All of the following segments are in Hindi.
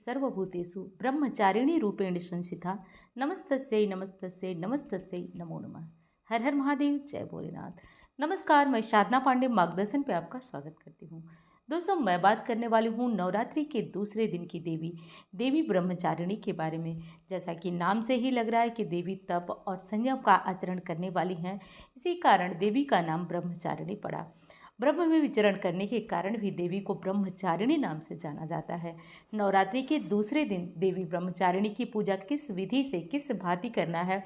सर्वभूतेषु ब्रह्मचारिणी रूपेण संस्थिता नमस्तस्यै नमस्तस्यै नमस्तस्यै नमो नमः। हर हर महादेव, जय भोलेनाथ। नमस्कार, मैं साधना पांडे मार्गदर्शन पे आपका स्वागत करती हूँ। दोस्तों, मैं बात करने वाली हूँ नवरात्रि के दूसरे दिन की देवी ब्रह्मचारिणी के बारे में। जैसा कि नाम से ही लग रहा है कि देवी तप और संयम का आचरण करने वाली हैं, इसी कारण देवी का नाम ब्रह्मचारिणी पड़ा। ब्रह्म में विचरण करने के कारण भी देवी को ब्रह्मचारिणी नाम से जाना जाता है। नवरात्रि के दूसरे दिन देवी ब्रह्मचारिणी की पूजा किस विधि से, किस भांति करना है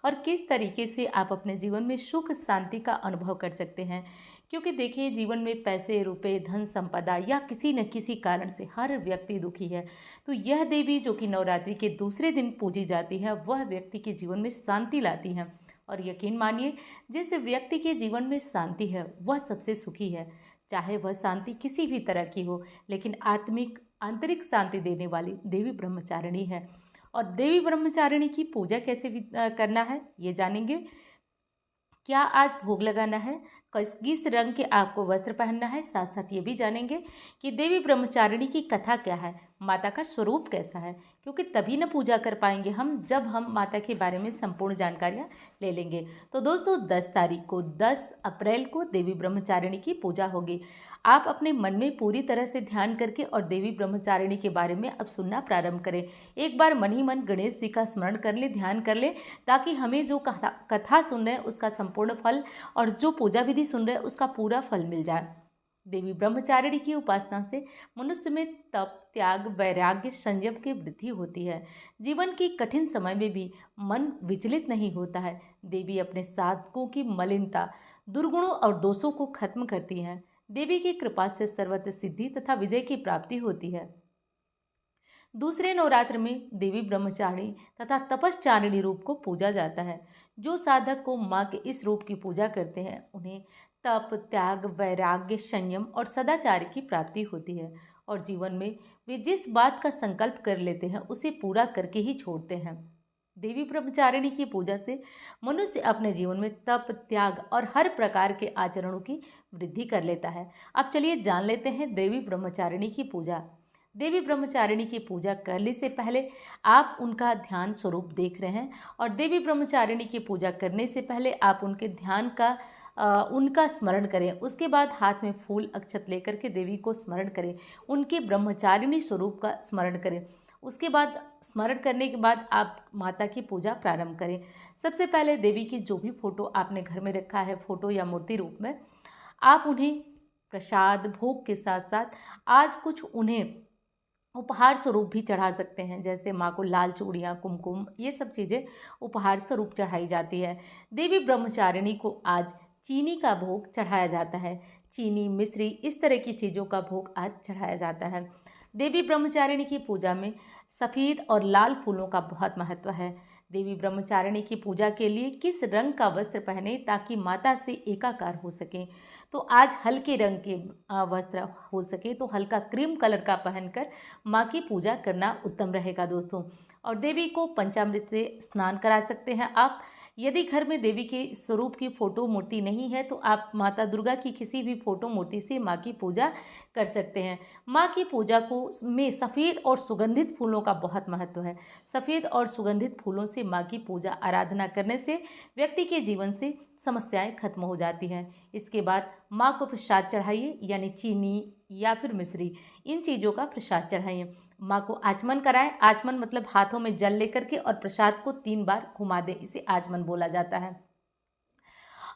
और किस तरीके से आप अपने जीवन में सुख शांति का अनुभव कर सकते हैं। क्योंकि देखिए, जीवन में पैसे, रुपए, धन संपदा या किसी न किसी कारण से हर व्यक्ति दुखी है। तो यह देवी जो कि नवरात्रि के दूसरे दिन पूजी जाती है, वह व्यक्ति के जीवन में शांति लाती है। और यकीन मानिए, जिस व्यक्ति के जीवन में शांति है वह सबसे सुखी है। चाहे वह शांति किसी भी तरह की हो, लेकिन आत्मिक आंतरिक शांति देने वाली देवी ब्रह्मचारिणी है। और देवी ब्रह्मचारिणी की पूजा कैसे करना है ये जानेंगे। क्या आज भोग लगाना है, किस रंग के आपको वस्त्र पहनना है, साथ साथ ये भी जानेंगे कि देवी ब्रह्मचारिणी की कथा क्या है, माता का स्वरूप कैसा है। क्योंकि तभी न पूजा कर पाएंगे हम जब हम माता के बारे में संपूर्ण जानकारियाँ ले लेंगे। तो दोस्तों, 10 अप्रैल को देवी ब्रह्मचारिणी की पूजा होगी। आप अपने मन में पूरी तरह से ध्यान करके और देवी ब्रह्मचारिणी के बारे में अब सुनना प्रारंभ करें। एक बार मन ही मन गणेश जी का स्मरण कर ले, ध्यान कर ले, ताकि हमें जो कथा सुन रहे हैं उसका संपूर्ण फल और जो पूजा विधि सुन रहे हैं उसका पूरा फल मिल जाए। देवी ब्रह्मचारिणी की उपासना से मनुष्य में तप, त्याग, वैराग्य, संयम की वृद्धि होती है। जीवन की कठिन समय में भी मन विचलित नहीं होता है। देवी अपने साधकों की मलिनता, दुर्गुणों और दोषों को खत्म करती हैं। देवी की कृपा से सर्वत्र सिद्धि तथा विजय की प्राप्ति होती है। दूसरे नवरात्र में देवी ब्रह्मचारिणी तथा तपस्चारिणी रूप को पूजा जाता है। जो साधक को माँ के इस रूप की पूजा करते हैं उन्हें तप, त्याग, वैराग्य, संयम और सदाचार की प्राप्ति होती है। और जीवन में वे जिस बात का संकल्प कर लेते हैं उसे पूरा करके ही छोड़ते हैं। देवी ब्रह्मचारिणी की पूजा से मनुष्य अपने जीवन में तप, त्याग और हर प्रकार के आचरणों की वृद्धि कर लेता है। अब चलिए जान लेते हैं देवी ब्रह्मचारिणी की पूजा। देवी ब्रह्मचारिणी की पूजा करने से पहले आप उनका ध्यान स्वरूप देख रहे हैं, और देवी ब्रह्मचारिणी की पूजा करने से पहले आप उनके ध्यान का उनका स्मरण करें। उसके बाद हाथ में फूल, अक्षत लेकर के देवी को स्मरण करें, उनके ब्रह्मचारिणी स्वरूप का स्मरण करें। उसके बाद स्मरण करने के बाद आप माता की पूजा प्रारंभ करें। सबसे पहले देवी की जो भी फोटो आपने घर में रखा है, फोटो या मूर्ति रूप में, आप उन्हें प्रसाद भोग के साथ साथ आज कुछ उन्हें उपहार स्वरूप भी चढ़ा सकते हैं। जैसे माँ को लाल चूड़ियाँ, कुमकुम, ये सब चीज़ें उपहार स्वरूप चढ़ाई जाती है। देवी ब्रह्मचारिणी को आज चीनी का भोग चढ़ाया जाता है। चीनी, मिश्री, इस तरह की चीज़ों का भोग आज चढ़ाया जाता है। देवी ब्रह्मचारिणी की पूजा में सफ़ेद और लाल फूलों का बहुत महत्व है। देवी ब्रह्मचारिणी की पूजा के लिए किस रंग का वस्त्र पहने ताकि माता से एकाकार हो सके, तो आज हल्के रंग के वस्त्र हो सके तो हल्का क्रीम कलर का पहनकर माँ की पूजा करना उत्तम रहेगा दोस्तों। और देवी को पंचामृत से स्नान करा सकते हैं आप। यदि घर में देवी के स्वरूप की फोटो मूर्ति नहीं है तो आप माता दुर्गा की किसी भी फोटो मूर्ति से माँ की पूजा कर सकते हैं। माँ की पूजा को में सफ़ेद और सुगंधित फूलों का बहुत महत्व है। सफ़ेद और सुगंधित फूलों से माँ की पूजा आराधना करने से व्यक्ति के जीवन से समस्याएं खत्म हो जाती हैं। इसके बाद माँ को प्रसाद चढ़ाइए, यानी चीनी या फिर मिश्री, इन चीज़ों का प्रसाद चढ़ाइए। माँ को आचमन कराएं। आचमन मतलब हाथों में जल लेकर के और प्रसाद को 3 बार घुमा दें, इसे आचमन बोला जाता है।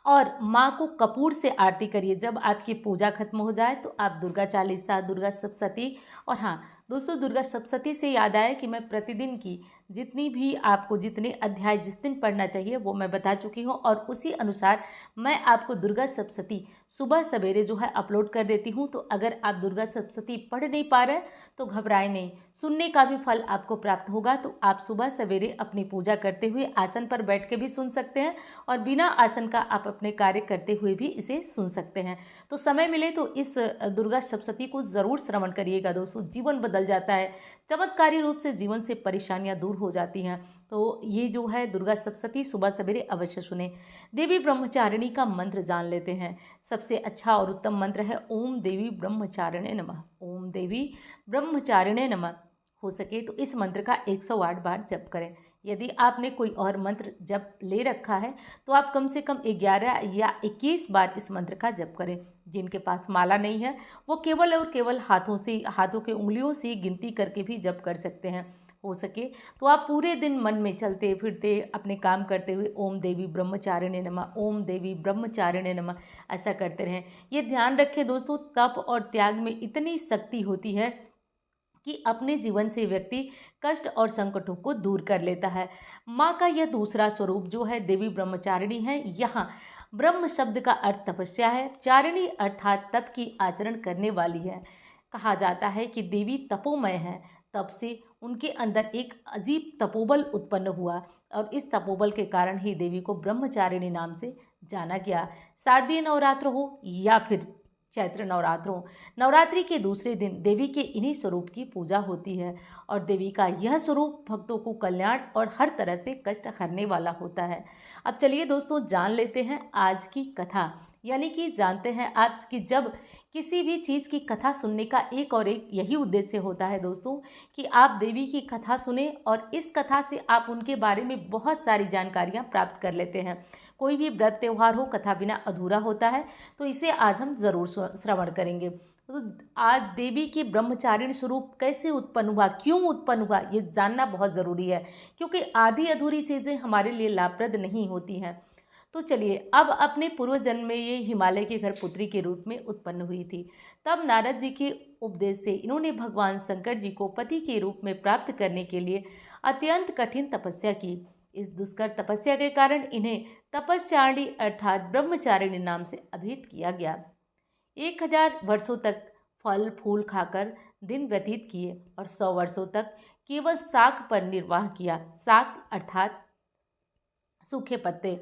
और माँ को कपूर से आरती करिए। जब आपकी पूजा खत्म हो जाए तो आप दुर्गा चालीसा, दुर्गा सप्तशती, और हाँ दोस्तों, दुर्गा सप्तशती से याद आया कि मैं प्रतिदिन की जितनी भी आपको जितने अध्याय जिस दिन पढ़ना चाहिए वो मैं बता चुकी हूँ, और उसी अनुसार मैं आपको दुर्गा सप्तशती सुबह सवेरे जो है अपलोड कर देती हूँ। तो अगर आप दुर्गा सप्तशती पढ़ नहीं पा रहे तो घबराए नहीं, सुनने का भी फल आपको प्राप्त होगा। तो आप सुबह सवेरे अपनी पूजा करते हुए आसन पर बैठ के भी सुन सकते हैं, और बिना आसन का आप अपने कार्य करते हुए भी इसे सुन सकते हैं। तो समय मिले तो इस दुर्गा सप्तशती को ज़रूर श्रवण करिएगा दोस्तों। जीवन बदल जाता है, चमत्कारी रूप से जीवन से परेशानियां दूर हो जाती हैं। तो ये जो है दुर्गा सप्तशती सुबह सवेरे अवश्य सुने। देवी ब्रह्मचारिणी का मंत्र जान लेते हैं। सबसे अच्छा और उत्तम मंत्र है ओम देवी ब्रह्मचारिणे नमः। ओम देवी ब्रह्मचारिणे नमः। हो सके तो इस मंत्र का 108 बार जप करें। यदि आपने कोई और मंत्र जप ले रखा है तो आप कम से कम 11 या 21 बार इस मंत्र का जप करें। जिनके पास माला नहीं है वो केवल और केवल हाथों के उंगलियों से गिनती करके भी जप कर सकते हैं। हो सके तो आप पूरे दिन मन में चलते फिरते अपने काम करते हुए ओम देवी ब्रह्मचारिणे नमः, ओम देवी ब्रह्मचारिणे नमः ऐसा करते रहें। ये ध्यान रखें दोस्तों, तप और त्याग में इतनी शक्ति होती है कि अपने जीवन से व्यक्ति कष्ट और संकटों को दूर कर लेता है। माँ का यह दूसरा स्वरूप जो है देवी ब्रह्मचारिणी है। यहाँ ब्रह्म शब्द का अर्थ तपस्या है, चारिणी अर्थात तप की आचरण करने वाली है। कहा जाता है कि देवी तपोमय है, तब से उनके अंदर एक अजीब तपोबल उत्पन्न हुआ और इस तपोबल के कारण ही देवी को ब्रह्मचारिणी नाम से जाना गया। शारदीय नवरात्र हो या फिर चैत्र नवरात्र हो, नवरात्रि के दूसरे दिन देवी के इन्हीं स्वरूप की पूजा होती है और देवी का यह स्वरूप भक्तों को कल्याण और हर तरह से कष्ट हरने वाला होता है। अब चलिए दोस्तों जान लेते हैं आज की कथा, यानी कि जानते हैं आज की जब किसी भी चीज़ की कथा सुनने का एक और एक यही उद्देश्य होता है दोस्तों कि आप देवी की कथा सुने और इस कथा से आप उनके बारे में बहुत सारी जानकारियाँ प्राप्त कर लेते हैं। कोई भी व्रत त्यौहार हो कथा बिना अधूरा होता है, तो इसे आज हम ज़रूर श्रवण करेंगे। तो आज देवी की ब्रह्मचारिणी स्वरूप कैसे उत्पन्न हुआ, क्यों उत्पन्न हुआ, ये जानना बहुत ज़रूरी है, क्योंकि आधी अधूरी चीज़ें हमारे लिए लाभप्रद नहीं होती हैं। तो चलिए, अब अपने पूर्व जन्म में ये हिमालय के घर पुत्री के रूप में उत्पन्न हुई थी। तब नारद जी के उपदेश से इन्होंने भगवान शंकर जी को पति के रूप में प्राप्त करने के लिए अत्यंत कठिन तपस्या की। इस दुष्कर तपस्या के कारण इन्हें तपस्चारिणी अर्थात ब्रह्मचारिणी नाम से अभिहित किया गया। 1000 वर्षों तक फल फूल खाकर दिन व्यतीत किए और 100 वर्षों तक केवल शाक पर निर्वाह किया। शाक अर्थात सूखे पत्ते।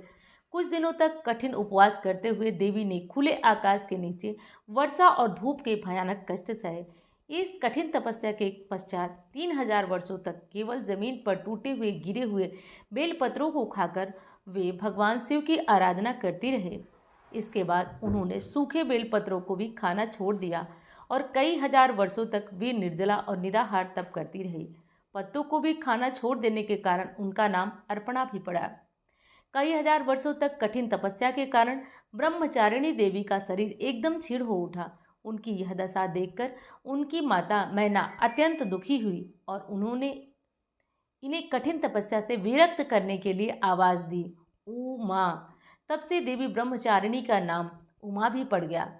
कुछ दिनों तक कठिन उपवास करते हुए देवी ने खुले आकाश के नीचे वर्षा और धूप के भयानक कष्ट सहे। इस कठिन तपस्या के पश्चात 3000 वर्षों तक केवल जमीन पर टूटे हुए गिरे हुए बेलपत्रों को खाकर वे भगवान शिव की आराधना करती रहे। इसके बाद उन्होंने सूखे बेलपत्रों को भी खाना छोड़ दिया और कई हजार वर्षों तक वे निर्जला और निराहार तप करती रही। पत्तों को भी खाना छोड़ देने के कारण उनका नाम अर्पणा भी पड़ा। कई हजार वर्षों तक कठिन तपस्या के कारण ब्रह्मचारिणी देवी का शरीर एकदम क्षीण हो उठा। उनकी यह दशा देखकर उनकी माता मैना अत्यंत दुखी हुई और उन्होंने इन्हें कठिन तपस्या से विरक्त करने के लिए आवाज़ दी, उमा। तब से देवी ब्रह्मचारिणी का नाम उमा भी पड़ गया।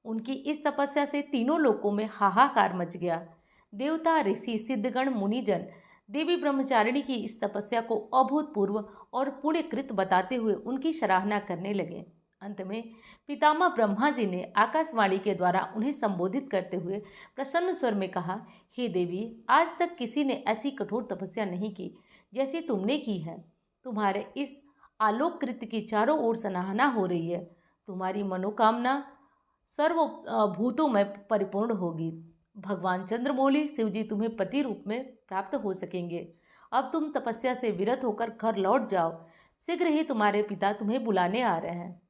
उनकी इस तपस्या से तीनों लोकों में हाहाकार मच गया। देवता, ऋषि, सिद्धगण, मुनिजन देवी ब्रह्मचारिणी की इस तपस्या को अभूतपूर्व और पुण्यकृत बताते हुए उनकी सराहना करने लगे। अंत में पितामह ब्रह्मा जी ने आकाशवाणी के द्वारा उन्हें संबोधित करते हुए प्रसन्न स्वर में कहा, हे देवी, आज तक किसी ने ऐसी कठोर तपस्या नहीं की जैसी तुमने की है। तुम्हारे इस आलोक कृत्य की चारों ओर सराहना हो रही है। तुम्हारी मनोकामना सर्व भूतों में परिपूर्ण होगी। भगवान चंद्रमौली शिवजी तुम्हें पति रूप में प्राप्त हो सकेंगे। अब तुम तपस्या से विरत होकर घर लौट जाओ, शीघ्र ही तुम्हारे पिता तुम्हें बुलाने आ रहे हैं।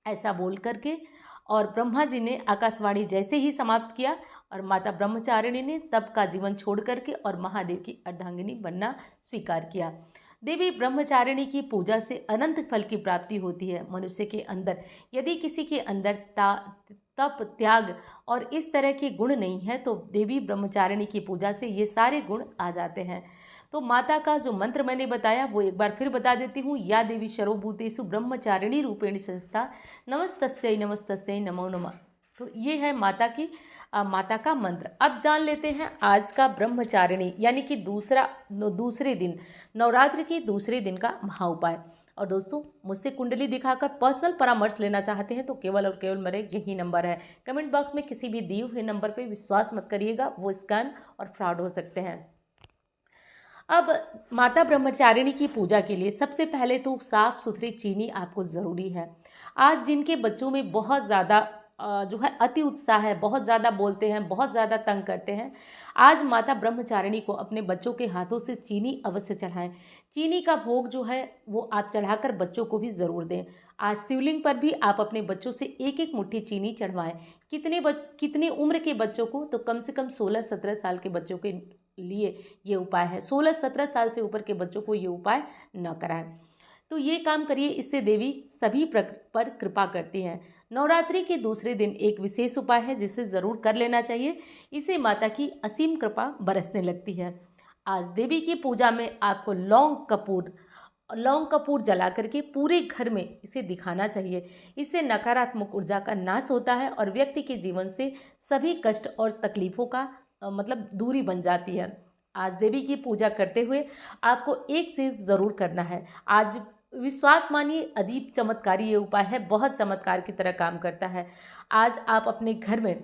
ऐसा बोल करके और ब्रह्मा जी ने आकाशवाणी जैसे ही समाप्त किया और माता ब्रह्मचारिणी ने तप का जीवन छोड़ करके और महादेव की अर्धांगिनी बनना स्वीकार किया। देवी ब्रह्मचारिणी की पूजा से अनंत फल की प्राप्ति होती है। मनुष्य के अंदर यदि किसी के अंदर तप, त्याग और इस तरह के गुण नहीं है तो देवी ब्रह्मचारिणी की पूजा से ये सारे गुण आ जाते हैं। तो माता का जो मंत्र मैंने बताया वो एक बार फिर बता देती हूँ। या देवी सर्वभूतेषु ब्रह्मचारिणी रूपेण संस्था नमस्तस्यै नमस्तस्यै नमो नमः। तो ये है माता का मंत्र। अब जान लेते हैं आज का ब्रह्मचारिणी यानी कि दूसरे दिन, नवरात्र के दूसरे दिन का महाउपाय। और दोस्तों, मुझसे कुंडली दिखाकर पर्सनल परामर्श लेना चाहते हैं तो केवल और केवल मेरा यही नंबर है। कमेंट बॉक्स में किसी भी दिए हुए नंबर पे विश्वास मत करिएगा, वो स्कैम और फ्रॉड हो सकते हैं। अब माता ब्रह्मचारिणी की पूजा के लिए सबसे पहले तो साफ़ सुथरी चीनी आपको ज़रूरी है। आज जिनके बच्चों में बहुत ज़्यादा जो है अति उत्साह है, बहुत ज़्यादा बोलते हैं, बहुत ज़्यादा तंग करते हैं, आज माता ब्रह्मचारिणी को अपने बच्चों के हाथों से चीनी अवश्य चढ़ाएं। चीनी का भोग जो है वो आप चढ़ाकर बच्चों को भी ज़रूर दें। आज शिवलिंग पर भी आप अपने बच्चों से एक एक मुट्ठी चीनी चढ़वाएं। कितने उम्र के बच्चों को, तो कम से कम 16-17 साल के बच्चों के लिए ये उपाय है। 16-17 साल से ऊपर के बच्चों को ये उपाय न कराएं। तो ये काम करिए, इससे देवी सभी पर कृपा करती हैं। नवरात्रि के दूसरे दिन एक विशेष उपाय है जिसे ज़रूर कर लेना चाहिए, इसे माता की असीम कृपा बरसने लगती है। आज देवी की पूजा में आपको लौंग कपूर जला करके पूरे घर में इसे दिखाना चाहिए। इससे नकारात्मक ऊर्जा का नाश होता है और व्यक्ति के जीवन से सभी कष्ट और तकलीफ़ों का मतलब दूरी बन जाती है। आज देवी की पूजा करते हुए आपको एक चीज़ ज़रूर करना है। आज विश्वास मानिए, अजीब चमत्कारी ये उपाय है, बहुत चमत्कार की तरह काम करता है। आज आप अपने घर में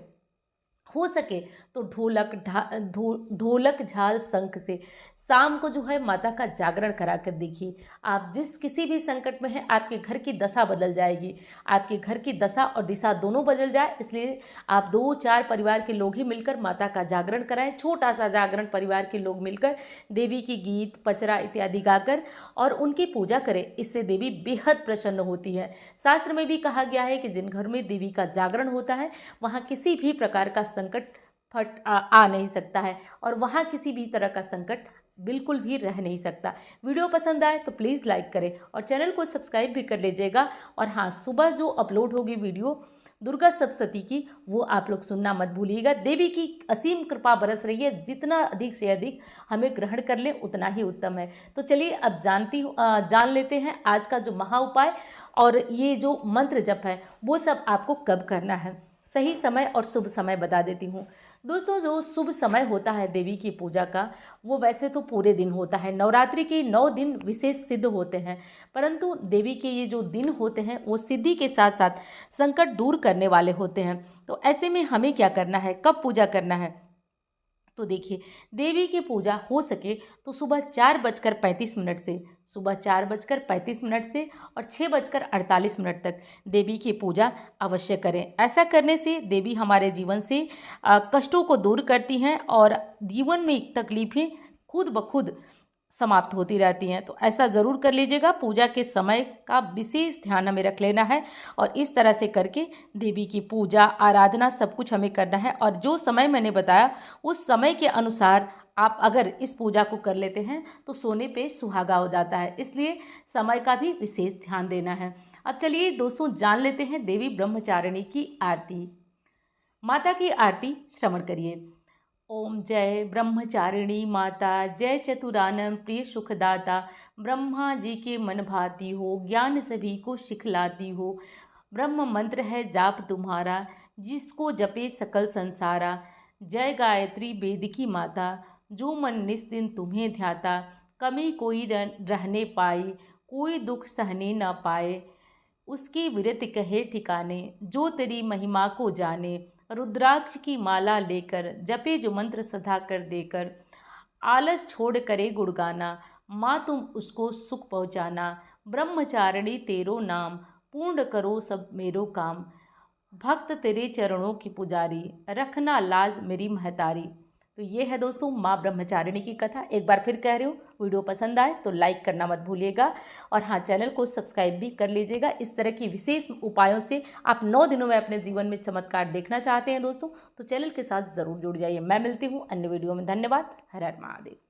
हो सके तो ढोलक झाल शंख से शाम को जो है माता का जागरण करा कर देखिए। आप जिस किसी भी संकट में हैं, आपके घर की दशा बदल जाएगी। आपके घर की दशा और दिशा दोनों बदल जाए, इसलिए आप 2-4 परिवार के लोग ही मिलकर माता का जागरण कराएं। छोटा सा जागरण परिवार के लोग मिलकर देवी की गीत पचरा इत्यादि गाकर और उनकी पूजा करें। इससे देवी बेहद प्रसन्न होती है। शास्त्र में भी कहा गया है कि जिन घर में देवी का जागरण होता है वहाँ किसी भी प्रकार का संकट आ नहीं सकता है और वहाँ किसी भी तरह का संकट बिल्कुल भी रह नहीं सकता। वीडियो पसंद आए तो प्लीज़ लाइक करें और चैनल को सब्सक्राइब भी कर लीजिएगा। और हाँ, सुबह जो अपलोड होगी वीडियो दुर्गा सप्तशती की, वो आप लोग सुनना मत भूलिएगा। देवी की असीम कृपा बरस रही है, जितना अधिक से अधिक हमें ग्रहण कर लें उतना ही उत्तम है। तो चलिए अब जान लेते हैं आज का जो महा उपाय और ये जो मंत्र जप है वो सब आपको कब करना है। सही समय और शुभ समय बता देती हूँ दोस्तों। जो शुभ समय होता है देवी की पूजा का, वो वैसे तो पूरे दिन होता है। नवरात्रि के 9 दिन विशेष सिद्ध होते हैं, परंतु देवी के ये जो दिन होते हैं वो सिद्धि के साथ साथ संकट दूर करने वाले होते हैं। तो ऐसे में हमें क्या करना है, कब पूजा करना है, तो देखिए देवी की पूजा हो सके तो सुबह 4:35 से और 6:48 तक देवी की पूजा अवश्य करें। ऐसा करने से देवी हमारे जीवन से कष्टों को दूर करती हैं और जीवन में तकलीफें खुद ब खुद समाप्त होती रहती हैं। तो ऐसा ज़रूर कर लीजिएगा। पूजा के समय का विशेष ध्यान हमें रख लेना है और इस तरह से करके देवी की पूजा आराधना सब कुछ हमें करना है। और जो समय मैंने बताया उस समय के अनुसार आप अगर इस पूजा को कर लेते हैं तो सोने पे सुहागा हो जाता है, इसलिए समय का भी विशेष ध्यान देना है। अब चलिए दोस्तों जान लेते हैं देवी ब्रह्मचारिणी की आरती। माता की आरती श्रवण करिए। ओम जय ब्रह्मचारिणी माता, जय चतुरानन प्रिय सुखदाता, ब्रह्मा जी के मन भाती हो, ज्ञान सभी को सिखलाती हो। ब्रह्म मंत्र है जाप तुम्हारा, जिसको जपे सकल संसारा। जय गायत्री वेद की माता, जो मन निस्दिन तुम्हें ध्याता। कमी कोई रहने पाई, कोई दुख सहने न पाए। उसकी विरत कहे ठिकाने, जो तेरी महिमा को जाने। रुद्राक्ष की माला लेकर जपे जो मंत्र सदा कर देकर। आलस छोड़ करे गुणगाना, माँ तुम उसको सुख पहुँचाना। ब्रह्मचारिणी तेरो नाम, पूर्ण करो सब मेरो काम। भक्त तेरे चरणों की पुजारी, रखना लाज मेरी महतारी। तो ये है दोस्तों माँ ब्रह्मचारिणी की कथा। एक बार फिर कह रही हूँ, वीडियो पसंद आए तो लाइक करना मत भूलिएगा और हाँ, चैनल को सब्सक्राइब भी कर लीजिएगा। इस तरह की विशेष उपायों से आप 9 दिनों में अपने जीवन में चमत्कार देखना चाहते हैं दोस्तों, तो चैनल के साथ ज़रूर जुड़ जाइए। मैं मिलती हूँ अन्य वीडियो में। धन्यवाद। हर हर महादेव।